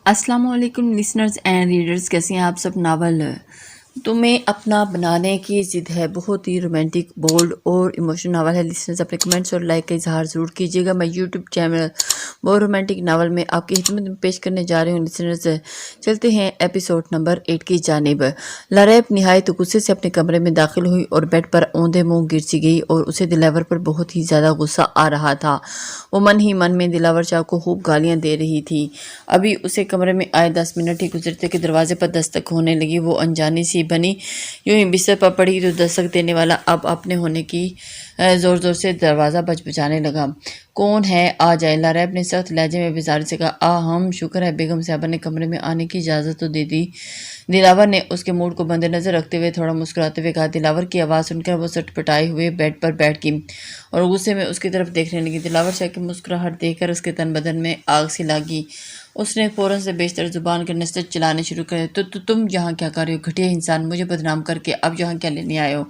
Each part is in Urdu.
السلام علیکم لسنرز اینڈ ریڈرز، کیسے ہیں آپ سب؟ ناول تمہیں اپنا بنانے کی ضد ہے، بہت ہی رومانٹک، بولڈ اور ایموشنل ناول ہے۔ لسنرز اپنے کمنٹس اور لائک کا اظہار ضرور کیجیے گا۔ میں یوٹیوب چینل بہت رومانٹک ناول میں آپ کی خدمت میں پیش کرنے جا رہی ہوں۔ لسنرز چلتے ہیں ایپیسوڈ نمبر 8 کی جانب۔ لاریب نہایت غصے سے اپنے کمرے میں داخل ہوئی اور بیڈ پر اوندھے منہ گر سی گئی، اور اسے دلاور پر بہت ہی زیادہ غصہ آ رہا تھا۔ وہ من ہی من میں دلاور شاہ کو خوب گالیاں دے رہی تھی۔ ابھی اسے کمرے میں آئے 10 منٹ ہی گزرتے کہ دروازے پر دستک ہونے لگی۔ وہ انجانی سی بنی، یوں ہی بستر پر پڑی تو دستک دینے والا اب اپنے ہونے کی زور زور سے دروازہ بجبجانے لگا۔ کون ہے؟ آ جائے، لاریب نے سخت لہجے میں بیزاری سے کہا۔ ہم شکر ہے بیگم صاحبہ نے کمرے میں آنے کی اجازت تو دے دی۔ دلاور نے اس کے موڈ کو مد نظر رکھتے ہوئے تھوڑا مسکراتے ہوئے کہا۔ دلاور کی آواز سن کر وہ سٹ پٹائے ہوئے بیڈ پر بیٹھ گئی اور غصے میں اس کی طرف دیکھنے لگی۔ دلاور شاہ کی مسکراہٹ دیکھ کر اس کے تن بدن میں آگ سی لگی۔ اس نے فوراً سے بیشتر زبان کے نسل چلانے شروع کر دیا۔ تم یہاں کیا کر رہے ہو؟ گھٹیا انسان، مجھے بدنام کر کے اب یہاں کیا لینے آئے ہو؟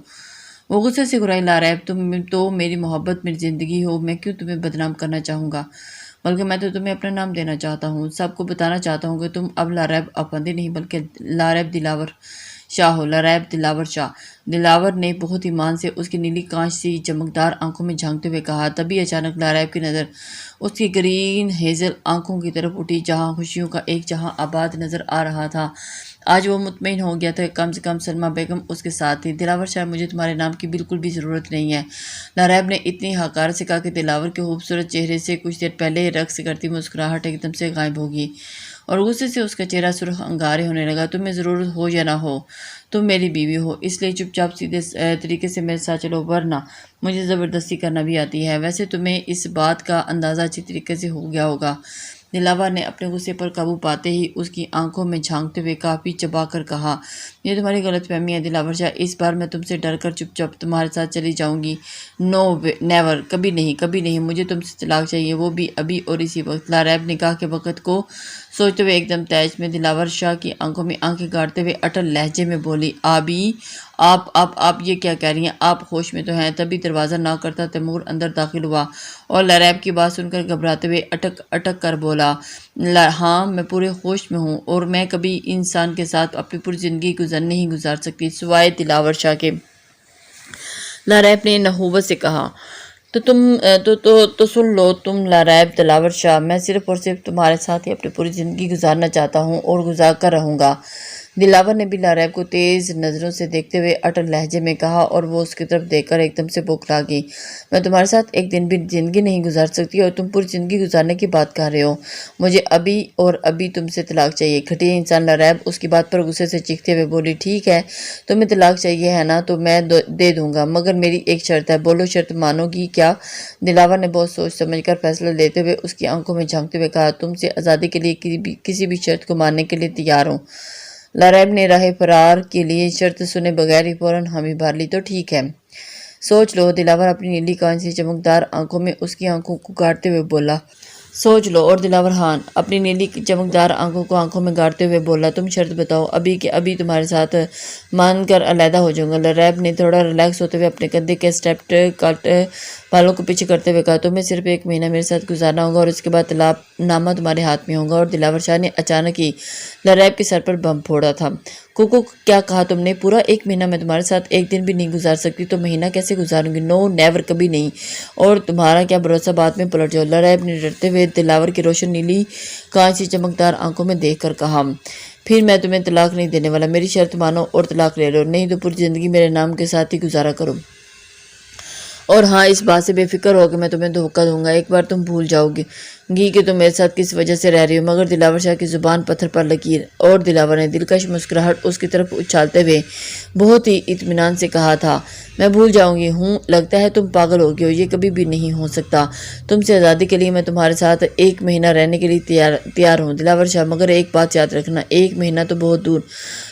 وہ غصے سے گھرائی۔ لاریب، تم تو میری محبت، میری زندگی ہو، میں کیوں تمہیں بدنام کرنا چاہوں گا؟ بلکہ میں تو تمہیں اپنا نام دینا چاہتا ہوں، سب کو بتانا چاہتا ہوں کہ تم اب لاریب افندی نہیں بلکہ لاریب دلاور شاہ ہو، لاریب دلاور شاہ۔ دلاور نے بہت ایمان سے اس کی نیلی کانچ سی چمکدار آنکھوں میں جھانکتے ہوئے کہا۔ تبھی اچانک لاریب کی نظر اس کی گرین ہیزل آنکھوں کی طرف اٹھی، جہاں خوشیوں کا ایک جہاں آباد نظر آ رہا تھا۔ آج وہ مطمئن ہو گیا تھا کہ کم سے کم سلمیٰ بیگم اس کے ساتھ تھی۔ دلاور شاہ، مجھے تمہارے نام کی بالکل بھی ضرورت نہیں ہے، لاریب نے اتنی حقارت سے کہا کہ دلاور کے خوبصورت چہرے سے کچھ دیر پہلے رقص کرتی مسکراہٹ ایک دم سے غائب ہو گئی اور غصے سے اس کا چہرہ سرخ انگارے ہونے لگا۔ تمہیں ضرورت ہو یا نہ ہو، تم میری بیوی ہو، اس لیے چپ چاپ سیدھے طریقے سے میرے ساتھ چلو، ورنہ مجھے زبردستی کرنا بھی آتی ہے۔ ویسے تمہیں اس بات کا اندازہ اچھی طریقے سے ہو گیا ہوگا۔ دلاور نے اپنے غصے پر قابو پاتے ہی اس کی آنکھوں میں جھانکتے ہوئے کافی چبا کر کہا۔ یہ تمہاری غلط فہمی ہے دلاور شاہ، اس بار میں تم سے ڈر کر چپ چاپ تمہارے ساتھ چلی جاؤں گی۔ نو نیور، کبھی نہیں، کبھی نہیں، مجھے تم سے طلاق چاہیے، وہ بھی ابھی اور اسی وقت۔ لاریب نکاح کے وقت کو سوچتے ہوئے ایک دم تیز میں دلاور شاہ کی آنکھوں میں آنکھیں گاڑتے ہوئے اٹل لہجے میں بولی۔ آپ یہ کیا کہہ رہی ہیں؟ آپ ہوش میں تو ہیں؟ تبھی دروازہ ناک کرتا تیمور اندر داخل ہوا اور لاریب کی بات سن کر گھبراتے ہوئے اٹک اٹک کر بولا۔ ہاں، میں پورے ہوش میں ہوں، اور میں کبھی انسان کے ساتھ اپنی پوری زندگی نہیں گزار سکتی سوائے دلاور شاہ کے، لاریب نے نحوست سے کہا۔ تو سن لو تم لاریب دلاور شاہ، میں صرف اور صرف تمہارے ساتھ ہی اپنی پوری زندگی گزارنا چاہتا ہوں اور گزار کر رہوں گا۔ دلاور نے بھی لاریب کو تیز نظروں سے دیکھتے ہوئے اٹل لہجے میں کہا اور وہ اس کی طرف دیکھ کر ایک دم سے بوکھلا گئی۔ میں تمہارے ساتھ ایک دن بھی زندگی نہیں گزار سکتی اور تم پوری زندگی گزارنے کی بات کر رہے ہو۔ مجھے ابھی اور ابھی تم سے طلاق چاہیے۔ گھٹیا انسان، لاریب اس کی بات پر غصے سے چیختے ہوئے بولی۔ ٹھیک ہے، تمہیں طلاق چاہیے ہے نا، تو میں دے دوں گا، مگر میری ایک شرط ہے۔ بولو، شرط مانو گی کیا؟ دلاور نے بہت سوچ سمجھ کر فیصلہ لیتے ہوئے اس کی آنکھوں میں جھانکتے ہوئے کہا۔ تم سے آزادی کے لیے کسی بھی شرط کو ماننے کے لیے تیار ہوں۔ لاریب نے راہ فرار کے لیے شرط سنے بغیر ہی فوراً حامی بھر لی۔ تو ٹھیک ہے، سوچ لو۔ دلاور اپنی نیلی کانچ سی چمکدار آنکھوں میں اس کی آنکھوں کو گاڑتے ہوئے بولا۔ سوچ لو، اور دلاور خان اپنی نیلی چمکدار آنکھوں کو آنکھوں میں گاڑتے ہوئے بولا۔ تم شرط بتاؤ، ابھی کہ ابھی تمہارے ساتھ مان کر علیحدہ ہو جاؤں گا۔ لاریب نے تھوڑا ریلیکس ہوتے ہوئے اپنے کندھے کے اسٹیپ کٹ بالوں کو پیچھے کرتے ہوئے کہا۔ تمہیں صرف 1 مہینہ میرے ساتھ گزارنا ہوگا اور اس کے بعد طلاق نامہ تمہارے ہاتھ میں ہوگا۔ اور دلاور شاہ نے اچانک ہی لاریب کے سر پر بم پھوڑا تھا۔ کوکو، کیا کہا تم نے؟ پورا 1 مہینہ میں تمہارے ساتھ ایک دن بھی نہیں گزار سکتی، تو مہینہ کیسے گزاروں گی؟ نو نیور، کبھی نہیں، اور تمہارا کیا بھروسہ بات میں پلٹ جاؤ۔ لاریب نے ڈرتے ہوئے دلاور کی روشن نیلی کانچ سی چمکدار آنکھوں میں دیکھ کر کہا۔ پھر میں تمہیں طلاق نہیں دینے والا، میری شرط مانو اور طلاق لے لو، نہیں تو پوری زندگی میرے نام کے ساتھ ہی گزارا کرو۔ اور ہاں، اس بات سے بے فکر ہو کہ میں تمہیں دھوکہ دوں گا، ایک بار تم بھول جاؤ گی کہ تم میرے ساتھ کس وجہ سے رہ رہی ہو۔ مگر دلاور شاہ کی زبان پتھر پر لکیر، اور دلاور نے دلکش مسکراہٹ اس کی طرف اچھالتے ہوئے بہت ہی اطمینان سے کہا تھا۔ میں بھول جاؤں گی ہوں؟ لگتا ہے تم پاگل ہو گئی ہو، یہ کبھی بھی نہیں ہو سکتا۔ تم سے آزادی کے لیے میں تمہارے ساتھ 1 مہینہ رہنے کے لیے تیار ہوں دلاور شاہ، مگر ایک بات یاد رکھنا، 1 مہینہ تو بہت دور،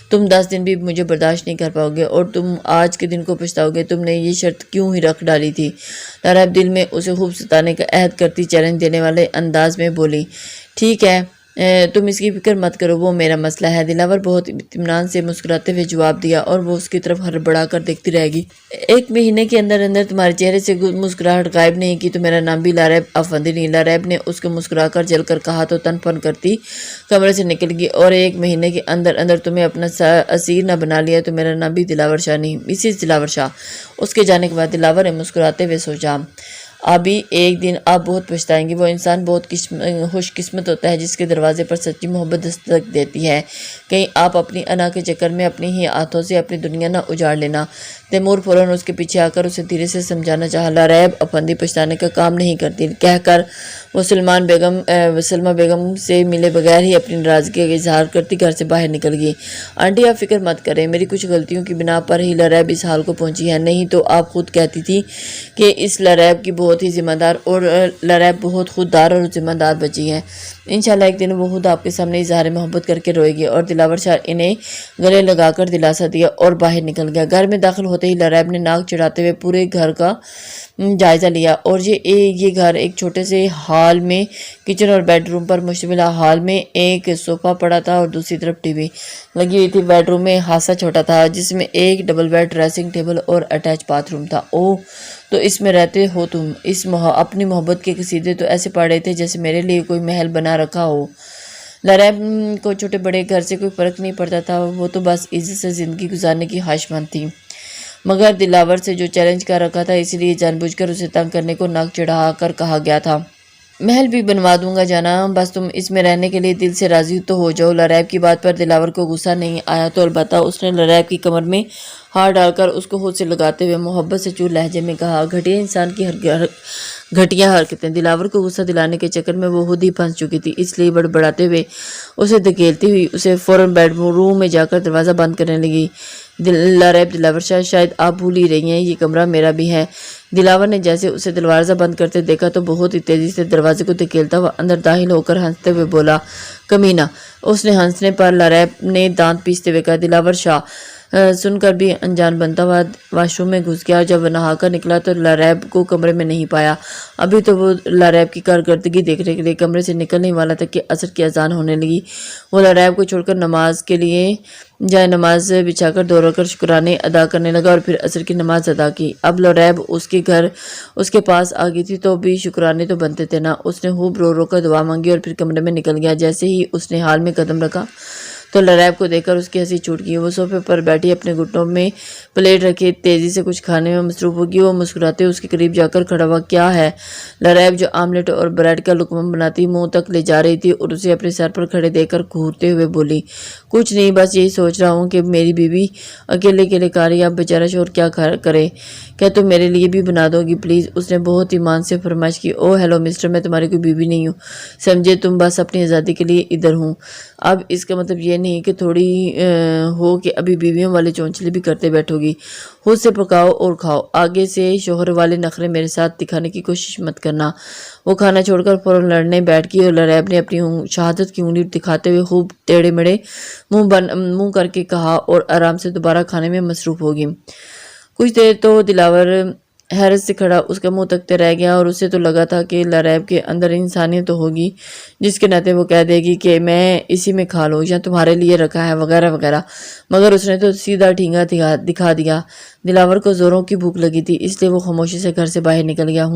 تم 10 دن بھی مجھے برداشت نہیں کر پاؤ گے، اور تم آج کے دن کو پچھتاؤ گے۔ تم نے یہ شرط کیوں ہی رکھ ڈالی تھی؟ لاریب دل میں اسے خوب ستانے کا عہد کرتی چیلنج دینے والے انداز میں بولی۔ ٹھیک ہے، تم اس کی فکر مت کرو، وہ میرا مسئلہ ہے۔ دلاور بہت اطمینان سے مسکراتے ہوئے جواب دیا اور وہ اس کی طرف ہڑبڑا کر دیکھتی رہ گئی۔ 1 مہینے کے اندر اندر تمہارے چہرے سے مسکراہٹ غائب نہیں کی تو میرا نام بھی لاریب افندی نہیں۔ لاریب نے اس کو مسکرا کر جل کر کہا تو تن پن کرتی کمرے سے نکل گئی۔ اور 1 مہینے کے اندر اندر تمہیں اپنا اسیر نہ بنا لیا تو میرا نام بھی دلاور شاہ نہیں، مسز دلاور شاہ۔ اس کے جانے کے بعد دلاور نے مسکراتے ہوئے سوچا، ابھی ایک دن آپ بہت پچھتائیں گی۔ وہ انسان بہت خوش قسمت ہوتا ہے جس کے دروازے پر سچی محبت دستک دیتی ہے۔ کہیں آپ اپنی انا کے چکر میں اپنی ہی ہاتھوں سے اپنی دنیا نہ اجاڑ لینا۔ تیمور فوراً اس کے پیچھے آ کر اسے دھیرے سے سمجھانا چاہا، لاریب افندی پچھتانے کا کام نہیں کرتی، کہہ کر وہ سلمہ بیگم سے ملے بغیر ہی اپنی ناراضگی کا اظہار کرتی گھر سے باہر نکل گئی۔ آنٹی آپ فکر مت کریں، میری کچھ غلطیوں کی بنا پر ہی لاریب اس حال کو پہنچی ہے، نہیں تو آپ خود کہتی تھی کہ اس لاریب کی بہت ہی ذمہ دار اور لاریب بہت خوددار اور ذمہ دار بچی ہے۔ انشاءاللہ ایک دن وہ خود آپ کے سامنے اظہار محبت کر کے روئے گی۔ اور دلاور شاہ انہیں گلے لگا کر دلاسا دیا اور باہر نکل گیا۔ گھر میں داخل ہوتے ہی لاریب نے ناک چڑھاتے ہوئے پورے گھر کا جائزہ لیا اور یہ گھر ایک چھوٹے سے ہال میں، کچن اور بیڈ روم پر مشتمل۔ ہال میں ایک صوفہ پڑا تھا اور دوسری طرف ٹی وی لگی ہوئی تھی۔ بیڈ روم میں خاصا چھوٹا تھا جس میں ایک ڈبل بیڈ، ڈریسنگ ٹیبل اور اٹیچ باتھ روم تھا۔ اوہ، تو اس میں رہتے ہو تم؟ اپنی محبت کے قصیدے تو ایسے پڑھ رہے تھے جیسے میرے لیے کوئی محل بنا رکھا ہو۔ لاریب کو چھوٹے بڑے گھر سے کوئی فرق نہیں پڑتا تھا، وہ تو بس عزت سے زندگی گزارنے کی خواہشمند تھی۔ مگر دلاور سے جو چیلنج کر رکھا تھا، اس لیے جان بوجھ کر اسے تنگ کرنے کو ناک چڑھا کر کہا گیا تھا۔ محل بھی بنوا دوں گا جانا، بس تم اس میں رہنے کے لیے دل سے راضی تو ہو جاؤ۔ لاریب کی بات پر دلاور کو غصہ نہیں آیا تو البتہ اس نے لاریب کی کمر میں ہاتھ ڈال کر اس کو ہونٹ سے لگاتے ہوئے محبت سے چور لہجے میں کہا، گھٹیا انسان کی گھٹیا حرکتیں۔ دلاور کو غصہ دلانے کے چکر میں وہ خود ہی پھنس چکی تھی، اس لیے بڑبڑاتے ہوئے اسے دھکیلتی ہوئی اسے فوراً بیڈ روم میں جا کر دروازہ بند کرنے لگی۔ لاریب دلاور شاہ، شاید آپ بھول ہی رہی ہیں یہ کمرہ میرا بھی ہے۔ دلاور نے جیسے اسے دروازہ بند کرتے دیکھا تو بہت ہی تیزی سے دروازے کو دھکیلتا ہوا اندر داخل ہو کر ہنستے ہوئے بولا، کمینہ۔ اس نے ہنسنے پر لاریب نے دانت پیستے ہوئے کہا، دلاور شاہ سن کر بھی انجان بنتا ہوا واش روم میں گھس گیا۔ جب وہ نہا کر نکلا تو لاریب کو کمرے میں نہیں پایا۔ ابھی تو وہ لاریب کی کارکردگی دیکھنے کے لیے کمرے سے نکلنے والا تھا کہ عصر کی اذان ہونے لگی۔ وہ لاریب کو چھوڑ کر نماز کے لیے جائے نماز بچھا کر 2 رکعت شکرانے ادا کرنے لگا اور پھر عصر کی نماز ادا کی۔ اب لاریب اس کے گھر اس کے پاس آ گئی تھی تو بھی شکرانے تو بنتے تھے نا۔ اس نے خوب رو کر دعا مانگی اور پھر کمرے میں نکل گیا۔ جیسے ہی اس نے ہال میں قدم رکھا تو لاریب کو دیکھ کر اس کی ہنسی چھوٹ گئی۔ وہ صوفے پر بیٹھی اپنے گھٹنوں میں پلیٹ رکھے تیزی سے کچھ کھانے میں مصروف ہوگی۔ وہ مسکراتے اس کے قریب جا کر کھڑا ہوا، کیا ہے؟ لاریب جو آملیٹ اور بریڈ کا لقمہ بناتی منہ تک لے جا رہی تھی اور اسے اپنے سر پر کھڑے دیکھ کر گھورتے ہوئے بولی، کچھ نہیں، بس یہی سوچ رہا ہوں کہ میری بیوی اکیلے کھا رہی ہے، اب بیچارہ شوہر کیا کرے؟ کیا تم میرے لیے بھی بنا دو گی پلیز؟ اس نے بہت ایمان سے فرمائش کی۔ او ہیلو مسٹر، میں تمہاری کوئی بیوی نہیں ہوں، سمجھے؟ تم بس اپنی آزادی کے لیے ادھر ہوں۔ اب اس کا مطلب یہ نہیں کہ تھوڑی ہو کہ ابھی بیویوں والے چونچلے بھی کرتے بیٹھو گی۔ خود سے پکاؤ اور کھاؤ، آگے سے شوہر والے نخرے میرے ساتھ دکھانے کی کوشش مت کرنا۔ وہ کھانا چھوڑ کر فوراً لڑنے بیٹھ گئی اور لاریب نے اپنی شہادت کی انگلی دکھاتے ہوئے خوب ٹیڑھے میڑے منہ کر کے کہا اور آرام سے دوبارہ کھانے میں مصروف ہوگی۔ کچھ دیر تو دلاور حیرت سے کھڑا اس کا منہ تکتے رہ گیا اور اسے تو لگا تھا کہ لاریب کے اندر انسانیت تو ہوگی جس کے ناطے وہ کہہ دے گی کہ میں اسی میں کھا لوں یا تمہارے لیے رکھا ہے وغیرہ وغیرہ، مگر اس نے تو سیدھا ٹھینگا دکھا دیا۔ دلاور کو زوروں کی بھوک لگی تھی، اس لیے وہ خاموشی سے گھر سے باہر نکل گیا۔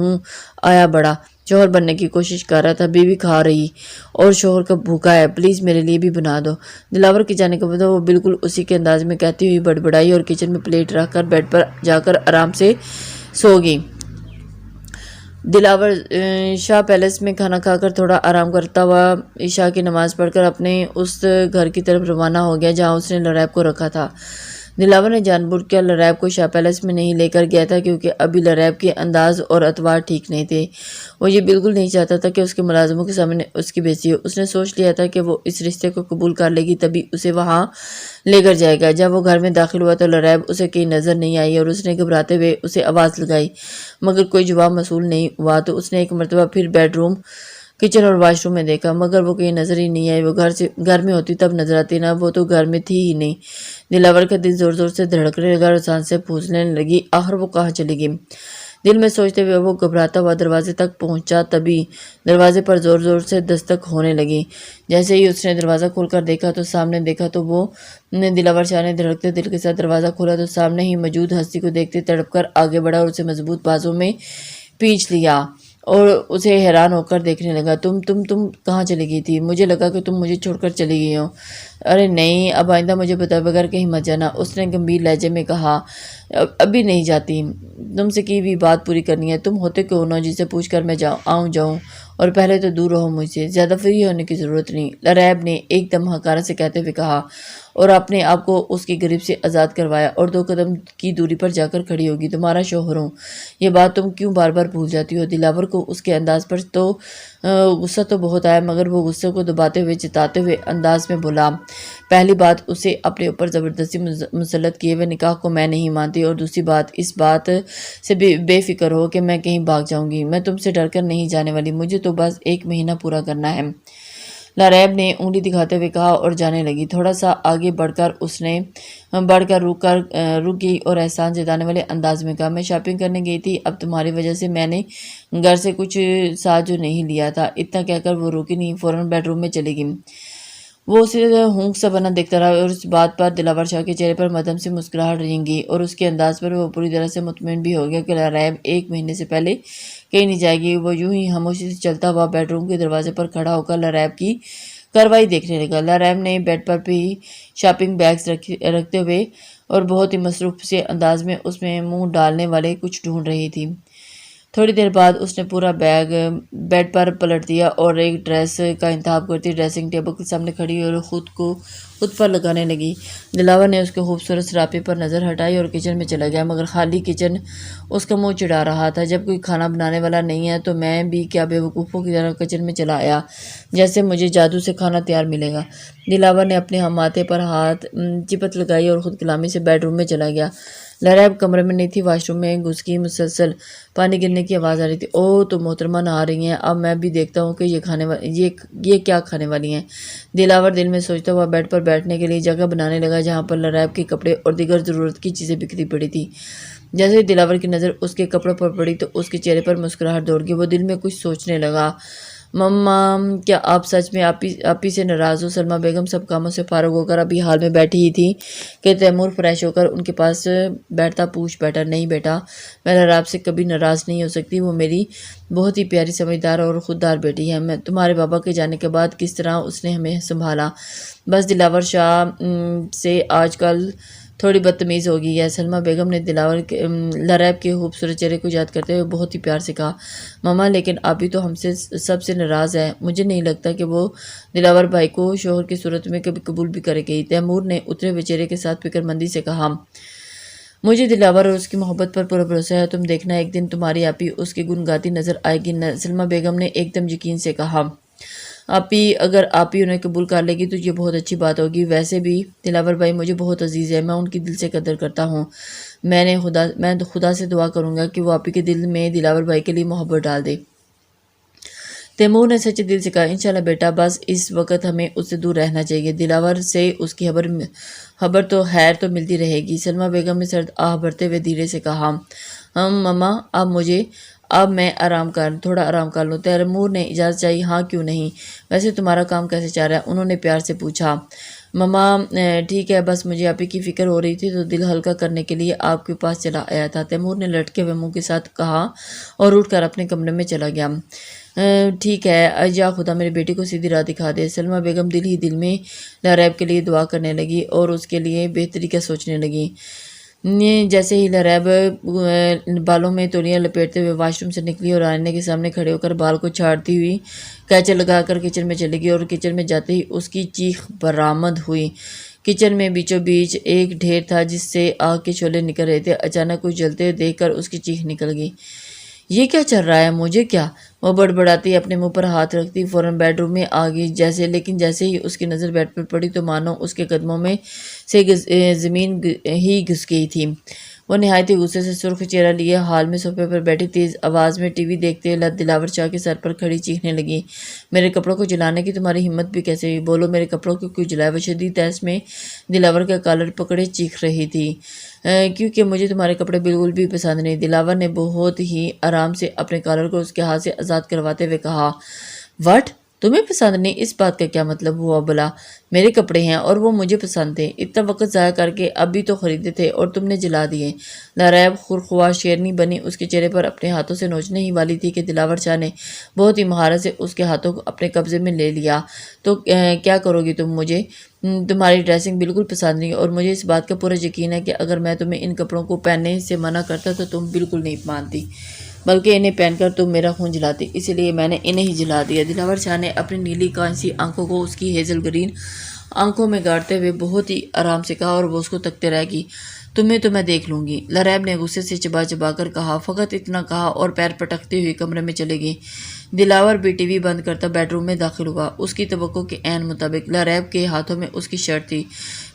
آیا بڑا شوہر بننے کی کوشش کر رہا تھا، بیوی کھا رہی اور شوہر کا بھوکا ہے، پلیز میرے لیے بھی بنا دو۔ دلاور کے جانے کے بعد وہ بالکل اسی کے انداز میں کہتی ہوئی بڑبڑائی اور کچن میں پلیٹ رکھ کر بیڈ پر جا کر آرام سے سو گئی۔ دلاور شاہ پیلس میں کھانا کھا کر تھوڑا آرام کرتا ہوا عشاء کی نماز پڑھ کر اپنے اس گھر کی طرف روانہ ہو گیا جہاں اس نے لاریب کو رکھا تھا۔ دلاور نے جان بوجھ کر لاریب کو شاہ پیلس میں نہیں لے کر گیا تھا کیونکہ ابھی لاریب کے انداز اور اطوار ٹھیک نہیں تھے۔ وہ یہ بالکل نہیں چاہتا تھا کہ اس کے ملازموں کے سامنے اس کی بےعزتی ہو۔ اس نے سوچ لیا تھا کہ وہ اس رشتے کو قبول کر لے گی تبھی اسے وہاں لے کر جائے گا۔ جب وہ گھر میں داخل ہوا تو لاریب اسے کہیں نظر نہیں آئی اور اس نے گھبراتے ہوئے اسے آواز لگائی مگر کوئی جواب موصول نہیں ہوا۔ تو اس نے ایک مرتبہ پھر بیڈ روم، کچن اور واش روم میں دیکھا مگر وہ کہیں نظر ہی نہیں آئی۔ وہ گھر میں ہوتی تب نظر آتی نا، وہ تو گھر میں تھی ہی نہیں۔ دلاور کا دل زور زور سے دھڑکنے لگا اور سانسیں پھوسنے لگی، آخر وہ کہاں چلی گئی؟ دل میں سوچتے ہوئے وہ گھبراتا ہوا دروازے تک پہنچا، تبھی دروازے پر زور زور سے دستک ہونے لگی۔ جیسے ہی اس نے دروازہ کھول کر دیکھا تو سامنے دیکھا تو وہ دلاور شاہ نے دھڑکتے دل کے ساتھ دروازہ کھولا تو سامنے ہی موجود ہستی کو دیکھتے تڑپ کر آگے بڑھا اور اسے مضبوط بازوں میں پینچ لیا اور اسے حیران ہو کر دیکھنے لگا۔ تم کہاں چلی گئی تھی؟ مجھے لگا کہ تم مجھے چھوڑ کر چلی گئی ہو۔ ارے نہیں، اب آئندہ مجھے بتائے بغیر کہیں مت جانا، اس نے گمبھیر لہجے میں کہا۔ ابھی نہیں جاتی، تم سے کی ہوئی بات پوری کرنی ہے۔ تم ہوتے کون ہو جسے پوچھ کر میں جاؤں، اور پہلے تو دور رہو مجھ سے، زیادہ فری ہونے کی ضرورت نہیں، لریب نے ایک دم حقارت سے کہتے ہوئے کہا اور اپنے آپ کو اس کی گریب سے آزاد کروایا اور 2 قدم کی دوری پر جا کر کھڑی ہوگی۔ تمہارا شوہر ہوں، یہ بات تم کیوں بار بار بھول جاتی ہو؟ دلاور کو اس کے انداز پر تو غصہ تو بہت آیا، مگر وہ غصے کو دباتے ہوئے چتاتے ہوئے انداز میں بولا، پہلی بات اسے اپنے اوپر زبردستی مسلط کیے ہوئے نکاح کو میں نہیں مانتی، اور دوسری بات اس بات سے بے فکر ہو کہ میں کہیں بھاگ جاؤں گی۔ میں تم سے ڈر کر نہیں جانے والی، مجھے تو بس 1 مہینہ پورا کرنا ہے، لاریب نے انگلی دکھاتے ہوئے کہا اور جانے لگی۔ تھوڑا سا آگے بڑھ کر رک گئی اور احسان جتانے والے انداز میں کہا، میں شاپنگ کرنے گئی تھی، اب تمہاری وجہ سے میں نے گھر سے کچھ ساتھ جو نہیں لیا تھا۔ اتنا کہہ کر وہ رکی نہیں، فوراً بیڈ روم میں چلی گئی۔ وہ اسے ہونک سا بنا دیکھتا رہا اور اس بات پر دلاور شاہ کے چہرے پر مدھم سی مسکراہٹ رنگی اور اس کے انداز پر وہ پوری طرح سے مطمئن بھی ہو گیا کہ لاریب 1 مہینے سے پہلے کہیں نہیں جائے گی۔ وہ یوں ہی خاموشی سے چلتا ہوا بیڈ روم کے دروازے پر کھڑا ہو کر لاریب کی کارروائی دیکھنے لگا۔ لاریب نے بیڈ پر بھی شاپنگ بیگز رکھتے ہوئے اور بہت ہی مصروف سے انداز میں اس میں منہ ڈالنے والے کچھ ڈھونڈ رہی تھی۔ تھوڑی دیر بعد اس نے پورا بیگ بیڈ پر پلٹ دیا اور ایک ڈریس کا انتخاب کرتی ڈریسنگ ٹیبل کے سامنے کھڑی اور خود پر لگانے لگی۔ دلاور نے اس کے خوبصورت سراپے پر نظر ہٹائی اور کچن میں چلا گیا، مگر خالی کچن اس کا منہ چڑھا رہا تھا۔ جب کوئی کھانا بنانے والا نہیں ہے تو میں بھی کیا بے وقوفوں کی طرح کچن میں چلا آیا، جیسے مجھے جادو سے کھانا تیار ملے گا۔ دلاور نے اپنے ماتھے پر ہاتھ چپت لگائی اور خود کلامی سے بیڈ روم میں چلا گیا۔ لاریب کمرے میں نہیں تھی، واش روم میں گھس گئی، مسلسل پانی گرنے کی آواز آ رہی تھی۔ اوہ، تو محترمہ نہا رہی ہیں، اب میں بھی دیکھتا ہوں کہ یہ کیا کھانے والی ہیں۔ دلاور دل میں سوچتا ہوا بیڈ پر بیٹھنے کے لیے جگہ بنانے لگا جہاں پر لاریب کے کپڑے اور دیگر ضرورت کی چیزیں بکھری پڑی تھی۔ جیسے ہی دلاور کی نظر اس کے کپڑوں پر پڑی تو اس کے چہرے پر مسکراہٹ دوڑ گئی۔ وہ دل میں کچھ سوچنے لگا، مما، کیا آپ سچ میں آپ ہی سے ناراض ہو؟ سلمیٰ بیگم سب کاموں سے فارغ ہو کر ابھی حال میں بیٹھی ہی تھی کہ تیمور فریش ہو کر ان کے پاس بیٹھتا پوچھ بیٹھا، نہیں بیٹا، میں لاریب سے کبھی ناراض نہیں ہو سکتی، وہ میری بہت ہی پیاری، سمجھدار اور خوددار بیٹی ہے۔ میں تمہارے بابا کے جانے کے بعد کس طرح اس نے ہمیں سنبھالا، بس دلاور شاہ سے آج کل تھوڑی بدتمیز ہو گئی ہے۔ سلمیٰ بیگم نے لاریب کے خوبصورت چہرے کو یاد کرتے ہوئے بہت ہی پیار سے کہا، ماما، لیکن آپ بھی تو ہم سے سب سے ناراض ہیں، مجھے نہیں لگتا کہ وہ دلاور بھائی کو شوہر کی صورت میں کبھی قبول بھی کرے گی۔ تیمور نے اترے ہوئے چہرے کے ساتھ فکر مندی سے کہا، مجھے دلاور اور اس کی محبت پر پورا بھروسہ ہے، تم دیکھنا ایک دن تمہاری آپی اس کی گنگاتی نظر آئے گی۔ سلمیٰ بیگم نے ایک دم یقین سے کہا، اگر آپی انہیں قبول کر لے گی تو یہ بہت اچھی بات ہوگی، ویسے بھی دلاور بھائی مجھے بہت عزیز ہے، میں ان کی دل سے قدر کرتا ہوں، میں خدا سے دعا کروں گا کہ وہ آپی کے دل میں دلاور بھائی کے لیے محبت ڈال دے۔ تیمور نے سچے دل سے کہا، انشاءاللہ بیٹا، بس اس وقت ہمیں اس سے دور رہنا چاہیے، دلاور سے اس کی خبر تو خیر تو ملتی رہے گی۔ سلمیٰ بیگم نے سرد آہ بھرتے ہوئے دھیرے سے کہا، مما، اب میں تھوڑا آرام کر لوں۔ تیمور نے اجازت چاہی، ہاں کیوں نہیں، ویسے تمہارا کام کیسے چل رہا ہے؟ انہوں نے پیار سے پوچھا۔ مما، ٹھیک ہے، بس مجھے آپی کی فکر ہو رہی تھی تو دل ہلکا کرنے کے لیے آپ کے پاس چلا آیا تھا، تیمور نے لٹکے ہوئے منہ کے ساتھ کہا اور اٹھ کر اپنے کمرے میں چلا گیا۔ ٹھیک ہے، یا خدا میری بیٹی کو سیدھی راہ دکھا دے۔ سلمیٰ بیگم دل ہی دل میں لاریب کے لیے دعا کرنے لگی اور اس کے لیے بہتری کا سوچنے لگی۔ جیسے ہی لاریب بالوں میں تولیاں لپیٹتے ہوئے واش روم سے نکلی اور آئینے کے سامنے کھڑے ہو کر بال کو چھاڑتی ہوئی کیچر لگا کر کچن میں چلی گئی اور کچن میں جاتے ہی اس کی چیخ برآمد ہوئی۔ کچن میں بیچوں بیچ ایک ڈھیر تھا جس سے آگ کے شعلے نکل رہے تھے، اچانک کچھ جلتے ہوئے دیکھ کر اس کی چیخ نکل گئی، یہ کیا چل رہا ہے، مجھے کیا؟ وہ بڑبڑاتی اپنے منہ پر ہاتھ رکھتی فوراً بیڈ روم میں آ گئی، لیکن جیسے ہی اس کی نظر بیڈ پر پڑی تو مانو اس کے قدموں میں سے زمین ہی گھس گئی تھی۔ وہ نہایت ہی غصے سے سرخ چہرہ لیے حال میں صوفے پر بیٹھی تیز آواز میں ٹی وی دیکھتے دلاور شاہ کے سر پر کھڑی چیخنے لگی۔ میرے کپڑوں کو جلانے کی تمہاری ہمت بھی کیسے ہوئی؟ بولو، میرے کپڑوں کو کیوں جلایا؟ وہ شدید تیس میں دلاور کا کالر پکڑے چیخ رہی تھی۔ کیونکہ مجھے تمہارے کپڑے بالکل بھی پسند نہیں۔ دلاور نے بہت ہی آرام سے اپنے کالر کو اس کے ہاتھ سے آزاد کرواتے ہوئے کہا۔ وٹ؟ تمہیں پسند نہیں؟ اس بات کا کیا مطلب ہوا بلا؟ میرے کپڑے ہیں اور وہ مجھے پسند تھے۔ اتنا وقت ضائع کر کے اب بھی تو خریدے تھے اور تم نے جلا دیے۔ لریب خورخوا شیرنی بنی اس کے چہرے پر اپنے ہاتھوں سے نوچنے ہی والی تھی کہ دلاور شاہ نے بہت ہی مہارت سے اس کے ہاتھوں کو اپنے قبضے میں لے لیا۔ تو کیا کرو گی تم؟ مجھے تمہاری ڈریسنگ بالکل پسند نہیں اور مجھے اس بات کا پورا یقین ہے کہ اگر میں تمہیں ان کپڑوں کو پہننے سے منع کرتا تو تم بالکل نہیں مانتی، بلکہ انہیں پہن کر تم میرا خون جلاتی۔ اسی لیے میں نے انہیں ہی جلا دیا۔ دلاور شاہ نے اپنی نیلی کانسی آنکھوں کو اس کی ہیزل گرین آنکھوں میں گاڑتے ہوئے بہت ہی آرام سے کہا اور وہ اس کو تکتے رہ گی۔ تمہیں تو میں دیکھ لوں گی، لریب نے غصے سے چبا چبا کر کہا۔ فقط اتنا کہا اور پیر پٹکتے ہوئے کمرے میں چلے گئی۔ دلاور بھی ٹی وی بند کرتا بیڈ روم میں داخل ہوا۔ اس کی توقع کے عین مطابق لریب کے ہاتھوں میں اس کی شرٹ تھی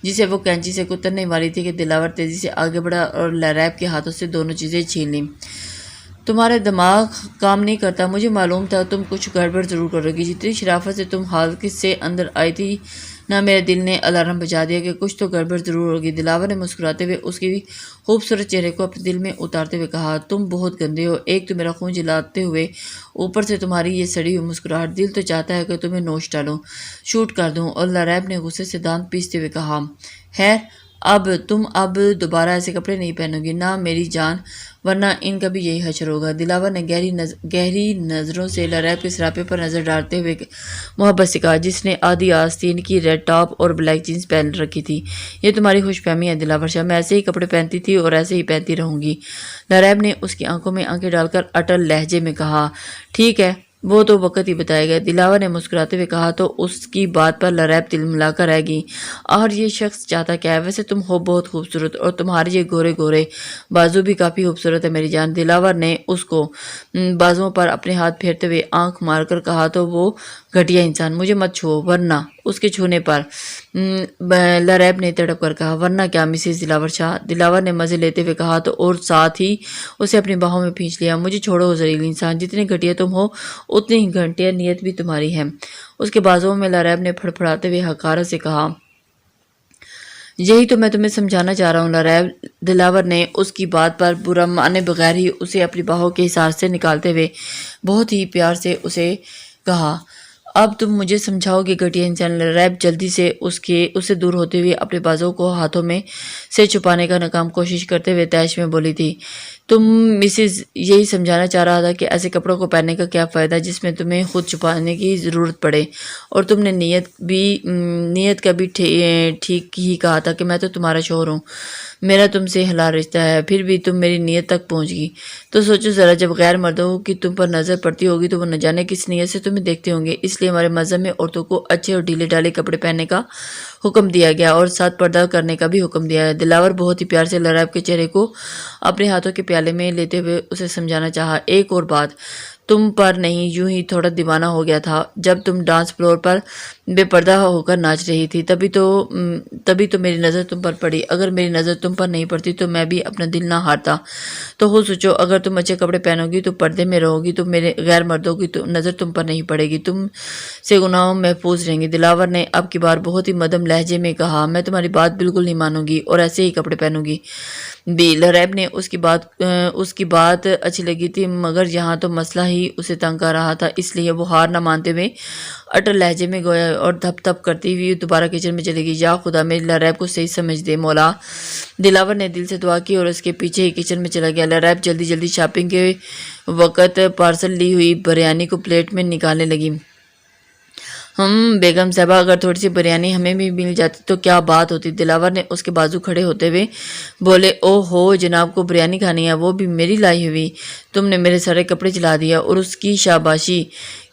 جسے وہ کینچی سے کترنے والی تھی کہ دلاور تیزی سے آگے بڑھا اور لریب کے ہاتھوں سے دونوں چیزیں چھین لیں۔ تمہارا دماغ کام نہیں کرتا؟ مجھے معلوم تھا تم کچھ گڑبڑ ضرور کرو گی۔ جتنی شرافت سے تم حال سے اندر آئی تھی نہ، میرے دل نے الارم بجا دیا کہ کچھ تو گڑبڑ ضرور ہوگی۔ دلاور نے مسکراتے ہوئے اس کی خوبصورت چہرے کو اپنے دل میں اتارتے ہوئے کہا۔ تم بہت گندے ہو، ایک تو میرا خون جلاتے ہوئے اوپر سے تمہاری یہ سڑی ہوئی مسکراہٹ، دل تو چاہتا ہے کہ تمہیں نوچ ڈالوں، شوٹ کر دوں۔ اور لریب نے غصے سے دانت پیستے ہوئے کہا۔ خیر، تم اب دوبارہ ایسے کپڑے نہیں پہنو گی نہ میری جان، ورنہ ان کا بھی یہی حشر ہوگا۔ دلاور نے گہری نظروں سے لریب کے سراپے پر نظر ڈالتے ہوئے محبت سے کہا، جس نے آدھی آستین کی ریڈ ٹاپ اور بلیک جینس پہن رکھی تھی۔ یہ تمہاری خوش فہمی ہے دلاور شاہ، میں ایسے ہی کپڑے پہنتی تھی اور ایسے ہی پہنتی رہوں گی۔ لریب نے اس کی آنکھوں میں آنکھیں ڈال کر اٹل لہجے میں کہا۔ ٹھیک ہے، وہ تو وقت ہی بتائے گا، دلاور نے مسکراتے ہوئے کہا۔ تو اس کی بات پر لریب تلملا کر رہ گئی۔ اور یہ شخص چاہتا کیا ہے؟ ویسے تم ہو بہت خوبصورت اور تمہارے یہ گورے گورے بازو بھی کافی خوبصورت ہے میری جان۔ دلاور نے اس کو بازوؤں پر اپنے ہاتھ پھیرتے ہوئے آنکھ مار کر کہا۔ تو وہ گھٹیا انسان، مجھے مت چھوؤ ورنہ۔ اس کے چھونے پر لریب نے تڑپ کر کہا۔ ورنہ کیا مسز دلاور شاہ؟ دلاور نے مزے لیتے ہوئے کہا تو اور ساتھ ہی اسے اپنی باہوں میں کھینچ لیا۔ مجھے چھوڑو ذلیل انسان، جتنے گھٹیا تم ہو اتنی ہی گھٹیا نیت بھی تمہاری ہے۔ اس کے بازوؤں میں لریب نے پھڑپڑاتے ہوئے حقارت سے کہا۔ یہی تو میں تمہیں سمجھانا چاہ رہا ہوں لریب۔ دلاور نے اس کی بات پر برا مانے بغیر ہی اسے اپنی باہوں کے حصار سے نکالتے ہوئے بہت ہی پیار سے اسے کہا۔ اب تم مجھے سمجھاؤ گے گھٹیا انسان؟ لریب جلدی سے اس سے دور ہوتے ہوئے اپنے بازوؤں کو ہاتھوں میں سے چھپانے کا ناکام کوشش کرتے ہوئے طیش میں بولی تھی۔ تم مسز یہی سمجھانا چاہ رہا تھا کہ ایسے کپڑوں کو پہننے کا کیا فائدہ جس میں تمہیں خود چھپانے کی ضرورت پڑے، اور تم نے نیت کا بھی ٹھیک ہی کہا تھا کہ میں تو تمہارا شوہر ہوں، میرا تم سے حلال رشتہ ہے، پھر بھی تم میری نیت تک پہنچ گئی۔ تو سوچو ذرا، جب غیر مردوں کی تم پر نظر پڑتی ہوگی تو وہ نہ جانے کس نیت سے تمہیں دیکھتے ہوں گے۔ اس لیے ہمارے مذہب میں عورتوں کو اچھے اور ڈھیلے ڈھالے کپڑے پہننے کا حکم دیا گیا اور ساتھ پردہ کرنے کا بھی حکم دیا ہے۔ دلاور بہت ہی پیار سے لریب کے چہرے کو اپنے ہاتھوں کے پیالے میں لیتے ہوئے اسے سمجھانا چاہا۔ ایک اور بات، تم پر نہیں یوں ہی تھوڑا دیوانہ ہو گیا تھا جب تم ڈانس فلور پر بے پردہ ہو کر ناچ رہی تھی، تبھی تو میری نظر تم پر پڑی۔ اگر میری نظر تم پر نہیں پڑتی تو میں بھی اپنا دل نہ ہارتا۔ تو خود سوچو، اگر تم اچھے کپڑے پہنو گی تو پردے میں رہو گی تو میرے غیر مردوں کی نظر تم پر نہیں پڑے گی، تم سے گناہوں محفوظ رہیں گی۔ دلاور نے اب کی بار بہت ہی مدھم لہجے میں کہا۔ میں تمہاری بات بالکل نہیں مانوں گی اور ایسے ہی کپڑے پہنوں گی بھی۔ لریب نے اس کی بات اچھی لگی تھی، مگر یہاں تو مسئلہ ہی اسے تنگ کر رہا تھا، اس لیے وہ ہار نہ مانتے ہوئے اٹل لہجے میں گویا اور دھپ دھپ کرتی ہوئی دوبارہ کچن میں چلے گی۔ یا خدا میری لریب کو صحیح سمجھ دے مولا۔ دلاور نے دل سے دعا کی اور اس کے پیچھے ہی کچن میں چلا گیا۔ لریب جلدی جلدی شاپنگ کے وقت پارسل لی ہوئی بریانی کو پلیٹ میں نکالنے لگی۔ بیگم صاحبہ، اگر تھوڑی سی بریانی ہمیں بھی مل جاتی تو کیا بات ہوتی؟ دلاور نے اس کے بازو کھڑے ہوتے ہوئے بولے۔ او ہو، جناب کو بریانی کھانی ہے، وہ بھی میری لائی ہوئی؟ تم نے میرے سارے کپڑے جلا دیا اور اس کی شاباشی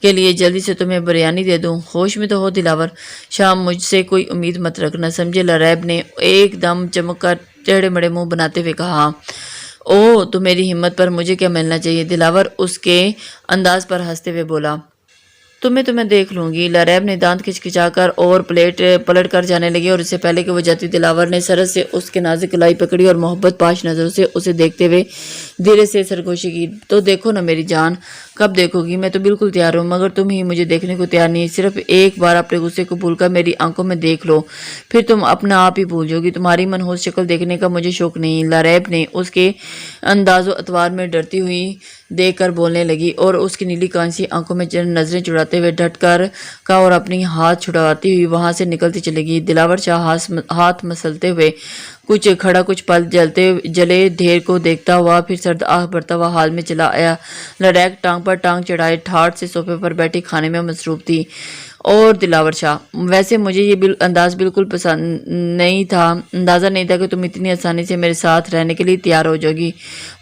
کے لیے جلدی سے تمہیں بریانی دے دوں؟ ہوش میں تو ہو دلاور شاہ، مجھ سے کوئی امید مت رکھنا، سمجھے؟ لریب نے ایک دم چمک کر ٹیڑھے مڑے منہ بناتے ہوئے کہا۔ او، تو میری ہمت پر مجھے کیا ملنا چاہیے؟ دلاور اس کے انداز پر ہنستے ہوئے بولا۔ تو میں دیکھ لوں گی۔ لریب نے دانت کھچکھچا کر اور پلٹ کر جانے لگی، اور اس سے پہلے کہ وہ جاتی دلاور نے سرس سے اس کے نازک کلائی پکڑی اور محبت پاش نظروں سے اسے دیکھتے ہوئے دھیرے سے سرگوشی کی۔ تو دیکھو نا میری جان، کب دیکھو گی؟ میں تو بالکل تیار ہوں، مگر تم ہی مجھے دیکھنے کو تیار نہیں۔ صرف ایک بار اپنے غصے کو بھول کر میری آنکھوں میں دیکھ لو، پھر تم اپنا آپ ہی بھول جاؤ گی۔ تمہاری منحوس شکل دیکھنے کا مجھے شوق نہیں۔ لریب نے اس کے انداز و اطوار میں ڈرتی ہوئی دیکھ کر بولنے لگی، اور اس کی نیلی کانسی آنکھوں میں نظریں چڑھاتے ہوئے ڈٹ کر کہا اور اپنی ہاتھ چھڑاتی ہوئی وہاں سے نکلتی چلے گئی۔ دلاور شاہ ہاتھ مسلتے ہوئے کچھ کھڑا کچھ پل جلے ڈھیر کو دیکھتا ہوا پھر سرد آہ بھرتا ہوا حال میں چلا آیا۔ لریب ٹانگ پر ٹانگ چڑھائے ٹھاٹھ سے صوفے پر بیٹھی کھانے میں مصروف تھی۔ اور دلاور شاہ، ویسے مجھے یہ انداز بالکل پسند نہیں تھا۔ اندازہ نہیں تھا کہ تم اتنی آسانی سے میرے ساتھ رہنے کے لیے تیار ہو جاؤ گی،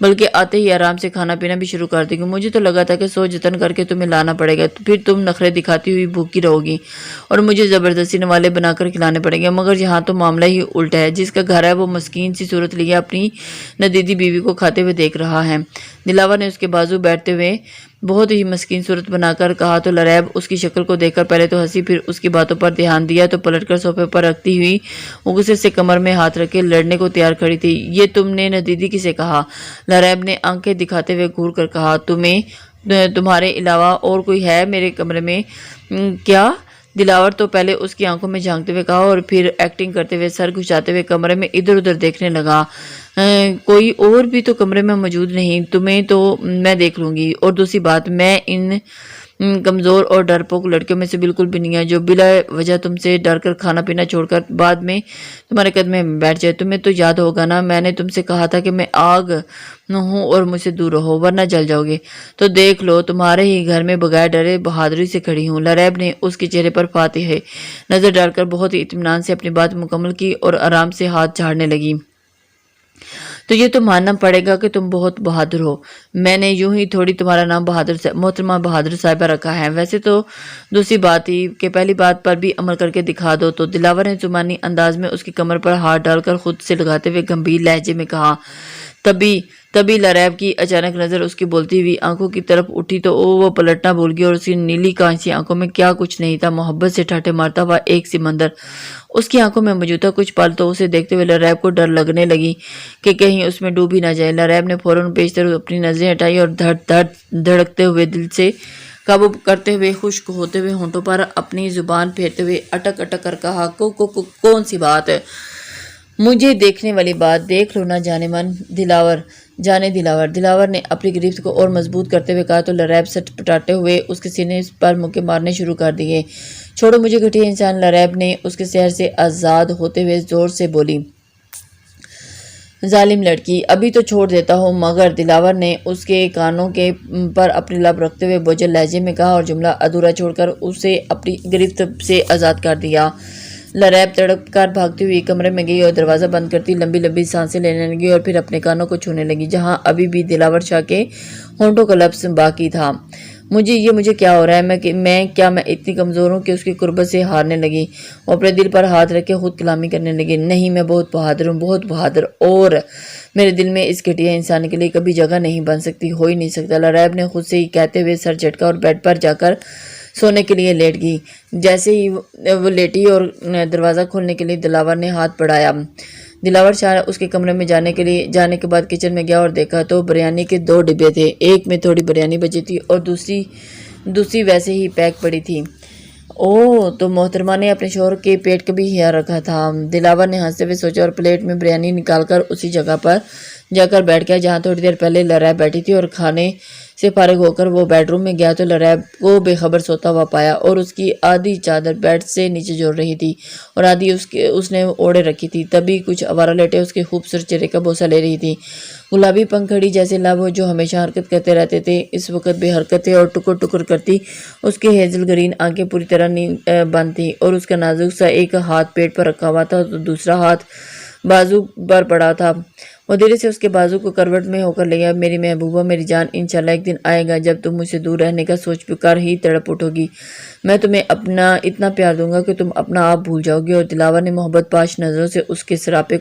بلکہ آتے ہی آرام سے کھانا پینا بھی شروع کر دے گی۔ مجھے تو لگا تھا کہ سوچ جتن کر کے تمہیں لانا پڑے گا، پھر تم نخرے دکھاتی ہوئی بھوکی رہو گی اور مجھے زبردستی نوالے بنا کر کھلانے پڑیں گے۔ مگر یہاں تو معاملہ ہی الٹا ہے۔ جس کا گھر ہے وہ مسکین سی صورت لیے اپنی ندیدی بیوی کو کھاتے ہوئے دیکھ رہا ہے۔ دلاور نے اس کے بازو بیٹھتے ہوئے بہت ہی مسکین صورت بنا کر کہا تو لریب اس کی شکل کو دیکھ کر پہلے تو ہنسی، پھر اس کی باتوں پر دھیان دیا تو پلٹ کر صوفے پر رکھتی ہوئی غصے سے کمر میں ہاتھ رکھ کے لڑنے کو تیار کھڑی تھی۔ یہ تم نے ندیدی کسے کہا؟ لریب نے آنکھیں دکھاتے ہوئے گھور کر کہا۔ تمہارے علاوہ اور کوئی ہے میرے کمرے میں کیا؟ دلاور تو پہلے اس کی آنکھوں میں جھانکتے ہوئے کہا اور پھر ایکٹنگ کرتے ہوئے سر گھساتے ہوئے کمرے میں ادھر ادھر دیکھنے لگا۔ کوئی اور بھی تو کمرے میں موجود نہیں، تمہیں تو میں دیکھ لوں گی۔ اور دوسری بات، میں ان کمزور اور ڈرپوک لڑکیوں میں سے بالکل بھی نہیں ہے جو بلا وجہ تم سے ڈر کر کھانا پینا چھوڑ کر بعد میں تمہارے قدمے میں بیٹھ جائے۔ تمہیں تو یاد ہوگا نا، میں نے تم سے کہا تھا کہ میں آگ ہوں اور مجھ سے دور رہو ورنہ جل جاؤ گے۔ تو دیکھ لو، تمہارے ہی گھر میں بغیر ڈرے بہادری سے کھڑی ہوں۔ لریب نے اس کے چہرے پر فاتح نظر ڈال کر بہت ہی اطمینان سے اپنی بات مکمل کی اور آرام سے ہاتھ جھاڑنے لگی۔ تو یہ تو ماننا پڑے گا کہ تم بہت بہادر ہو۔ میں نے یوں ہی تھوڑی تمہارا نام محترمہ بہادر صاحبہ رکھا ہے۔ ویسے تو دوسری بات ہی کہ پہلی بات پر بھی عمل کر کے دکھا دو۔ تو دلاور نے زبانی انداز میں اس کی کمر پر ہاتھ ڈال کر خود سے لگاتے ہوئے گمبھیر لہجے میں کہا۔ تبھی لریب کی اچانک نظر اس کی بولتی ہوئی آنکھوں کی طرف اٹھی تو وہ پلٹنا بھول گئی، اور اس کی نیلی کانسی آنکھوں میں کیا کچھ نہیں تھا، محبت سے ٹھاٹھے مارتا ہوا ایک سمندر اس کی آنکھوں میں موجود تھا۔ کچھ پل تو اسے دیکھتے ہوئے لریب کو ڈر لگنے لگی کہ کہیں اس میں ڈوب ہی نہ جائے۔ لریب نے فوراً پیشتر اپنی نظریں ہٹائی اور دھڑکتے ہوئے دل سے قابو کرتے ہوئے خشک ہوتے ہوئے ہونٹوں پر اپنی زبان پھیرتے ہوئے اٹک اٹک کر کہا، کون سی بات؟ مجھے دیکھنے والی بات؟ دیکھ لو نا جانے من دلاور۔ دلاور نے اپنی گرفت کو اور مضبوط کرتے ہوئے کہا تو لریب سٹ پٹاتے ہوئے اس کے سینے پر مکے مارنے شروع کر دیے۔ چھوڑو مجھے گھٹیا انسان، لریب نے اس کے سحر سے آزاد ہوتے ہوئے زور سے بولی۔ ظالم لڑکی، ابھی تو چھوڑ دیتا ہوں، مگر دلاور نے اس کے کانوں کے پر اپنی لب رکھتے ہوئے بوجھل لہجے میں کہا اور جملہ ادھورا چھوڑ کر اسے اپنی گرفت سے آزاد کر دیا۔ لریب تڑپ کر بھاگتی ہوئی کمرے میں گئی اور دروازہ بند کرتی لمبی لمبی سانسیں لینے لگی اور پھر اپنے کانوں کو چھونے لگی جہاں ابھی بھی دلاور شاہ کے ہونٹوں کا لفظ باقی تھا۔ مجھے کیا ہو رہا ہے؟ میں اتنی کمزور ہوں کہ اس کی قربت سے ہارنے لگی۔ وہ اپنے دل پر ہاتھ رکھ کے خود کلامی کرنے لگی۔ نہیں، میں بہت بہادر ہوں، بہت بہادر، اور میرے دل میں اس گھٹیا انسان کے لیے کبھی جگہ نہیں بن سکتی، ہو ہی نہیں سکتا۔ لریب نے خود سے ہی کہتے ہوئے سر جھٹکا اور بیڈ پر جا کر سونے کے لیے لیٹ گئی۔ جیسے ہی وہ لیٹی اور دروازہ کھولنے کے لیے دلاور نے ہاتھ بڑھایا، دلاور شاہ اس کے کمرے میں جانے کے بعد کچن میں گیا اور دیکھا تو بریانی کے 2 ڈبے تھے۔ ایک میں تھوڑی بریانی بچی تھی اور دوسری ویسے ہی پیک پڑی تھی۔ تو محترمہ نے اپنے شوہر کے پیٹ کا بھی خیال رکھا تھا، دلاور نے ہنستے ہوئے سوچا اور پلیٹ میں بریانی نکال کر اسی جگہ پر جا کر بیٹھ گیا جہاں تھوڑی دیر پہلے لریب بیٹھی تھی، اور کھانے سے فارغ ہو کر وہ بیڈ روم میں گیا تو لریب کو بے خبر سوتا ہوا پایا اور اس کی آدھی چادر بیڈ سے نیچے جوڑ رہی تھی اور آدھی اس نے اوڑے رکھی تھی۔ تبھی کچھ آوارہ لیٹیں اس کے خوبصورت چہرے کا بوسہ لے رہی تھی۔ گلابی پنکھڑی جیسے لب جو ہمیشہ حرکت کرتے رہتے تھے اس وقت بے حرکت تھے اور ٹکر ٹکر کرتی اس کی ہیزل گرین آنکھیں پوری طرح بند تھیں، اور اس کا نازک سا ایک ہاتھ پیٹ پر رکھا ہوا تھا تو دوسرا ہاتھ بازو پر پڑا تھا۔ وہ دھیرے سے اس کے بازو کو کروٹ میں ہو کر لے گیا۔ میری محبوبہ، میری جان، انشاءاللہ ایک دن آئے گا جب تم مجھ سے دور رہنے کا سوچ کر ہی تڑپ اٹھو گی۔ میں تمہیں اپنا اتنا پیار دوں گا کہ تم اپنا آپ بھول جاؤ گی۔ اور دلاور نے محبت پاش نظروں سے اس کے سراپے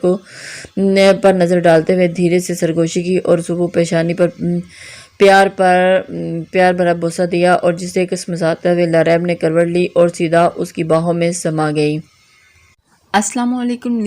پر نظر ڈالتے ہوئے دھیرے سے سرگوشی کی اور صبح پیشانی پر پیار بھرا بوسہ دیا اور جسے کسمساتے ہوئے لاریب نے کروٹ لی اور سیدھا اس کی باہوں میں سما گئی۔ السلام علیکم